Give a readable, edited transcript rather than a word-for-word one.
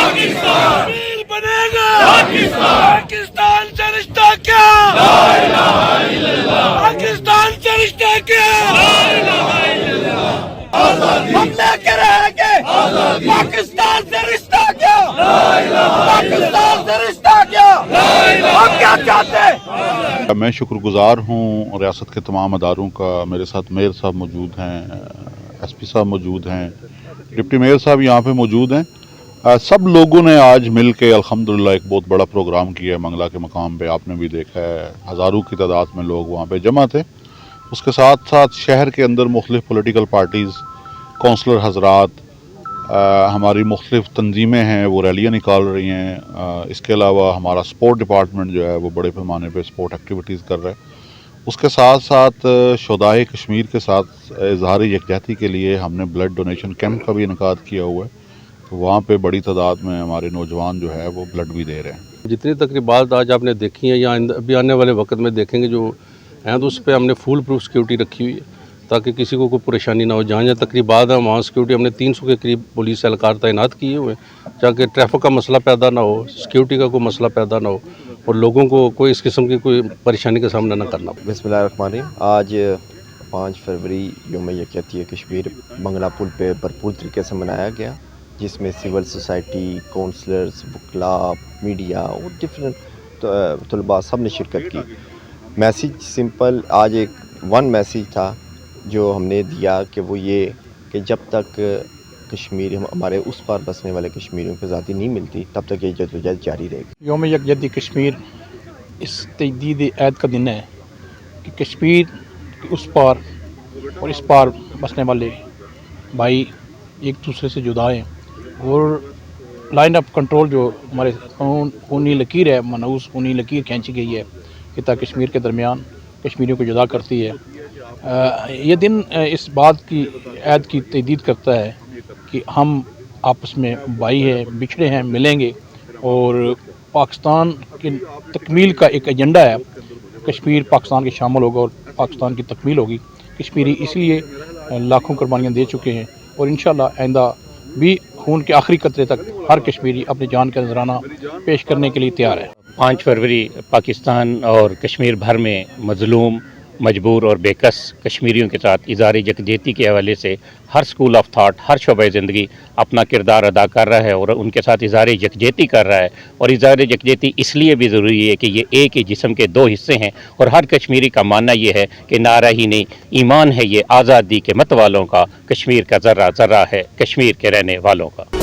कश्मीर बनेगा पाकिस्तान से रिश्ता क्या, पाकिस्तान से रिश्ता क्या, हम लेके रहेंगे पाकिस्तान से रिश्ता क्या, पाकिस्तान से रिश्ता क्या, हम क्या चाहते हैं। मैं शुक्रगुजार हूँ रियासत के तमाम अदारों का। मेरे साथ मेयर साहब मौजूद हैं, SP साहब मौजूद हैं, डिप्टी मेयर साहब यहाँ पे मौजूद हैं। सब लोगों ने आज मिल के अल्हम्दुलिल्लाह एक बहुत बड़ा प्रोग्राम किया है। मंगला के मकाम पे आपने भी देखा है, हज़ारों की तादाद में लोग वहाँ पे जमा थे। उसके साथ साथ शहर के अंदर मुख्तलिफ पॉलिटिकल पार्टीज़, कौंसलर हजरात, हमारी मुख्तलिफ तंजीमें हैं वो रैलियाँ निकाल रही हैं। इसके अलावा हमारा स्पोर्ट डिपार्टमेंट जो है वो बड़े पैमाने पे स्पोर्ट एक्टिविटीज़ कर रहा है। उसके साथ साथ शुहदाए कश्मीर के साथ इजहार यकजहती के लिए हमने ब्लड डोनेशन कैंप का भी इनकाद किया हुआ है, तो वहाँ पे बड़ी तादाद में हमारे नौजवान जो है वो ब्लड भी दे रहे हैं। जितनी तकरीबात आज आपने देखी है या अभी आने वाले वक्त में देखेंगे जो हैं, तो उस पर हमने फुल प्रूफ सिक्योरिटी रखी हुई है ताकि किसी को कोई परेशानी ना हो। जहाँ जहाँ तकरीबात है वहाँ सिक्योरिटी हमने 300 के करीब पुलिस एहलकार तैनात किए हुए हैं ताकि ट्रैफिक का मसला पैदा ना हो, सिक्योरिटी का कोई मसला पैदा ना हो और लोगों को कोई इस किस्म की कोई परेशानी का सामना ना करना पड़े। बिस्मिल्लाहिर्रहमानिर्रहीम। आज 5 फरवरी यौम यकजहती कश्मीर मंगला पुल पे भरपूर तरीके से मनाया गया, जिसमें सिविल सोसाइटी, काउंसलर्स, वकला, मीडिया और डिफरेंट तलबा सब ने शिरकत की। मैसेज सिंपल, आज एक वन मैसेज था जो हमने दिया कि वो ये कि जब तक कश्मीर हमारे उस पार बसने वाले कश्मीरियों को आज़ादी नहीं मिलती तब तक ये जद्दोजहद जारी रहेगी। यौम यकजहती कश्मीर इस तजदीद ऐद का दिन है कि कश्मीर के उस पार और इस पार बसने वाले भाई एक दूसरे से जुदा हैं और लाइन ऑफ कंट्रोल जो हमारे खूनी लकीर है, मनहूस खूनी लकीर खींची गई है कि ताकि कश्मीर के दरमियान कश्मीरियों को जुदा करती है। ये दिन इस बात की ऐद की तजदीद करता है कि हम आपस में भाई हैं, बिछड़े हैं, मिलेंगे और पाकिस्तान की तकमील का एक एजेंडा है। कश्मीर पाकिस्तान के शामिल होगा और पाकिस्तान की तकमील होगी। कश्मीरी इसलिए लाखों कुर्बानियाँ दे चुके हैं और इंशाअल्लाह आइंदा भी खून के आखिरी कतरे तक हर कश्मीरी अपनी जान का नजराना पेश करने के लिए तैयार है। 5 फरवरी पाकिस्तान और कश्मीर भर में मजलूम, मजबूर और बेकस कश्मीरियों के साथ इज़हार यकजहती के हवाले से हर स्कूल ऑफ थाट, हर शोबे ज़िंदगी अपना किरदार अदा कर रहा है और उनके साथ इज़हार यकजहती कर रहा है। और इज़हार यकजहती इसलिए भी ज़रूरी है कि ये एक ही जिस्म के 2 हिस्से हैं और हर कश्मीरी का मानना ये है कि नारा ही नहीं, ईमान है ये आज़ादी के मत वालों का, कश्मीर का ज़र्रा ज़र्रा है कश्मीर के रहने वालों का।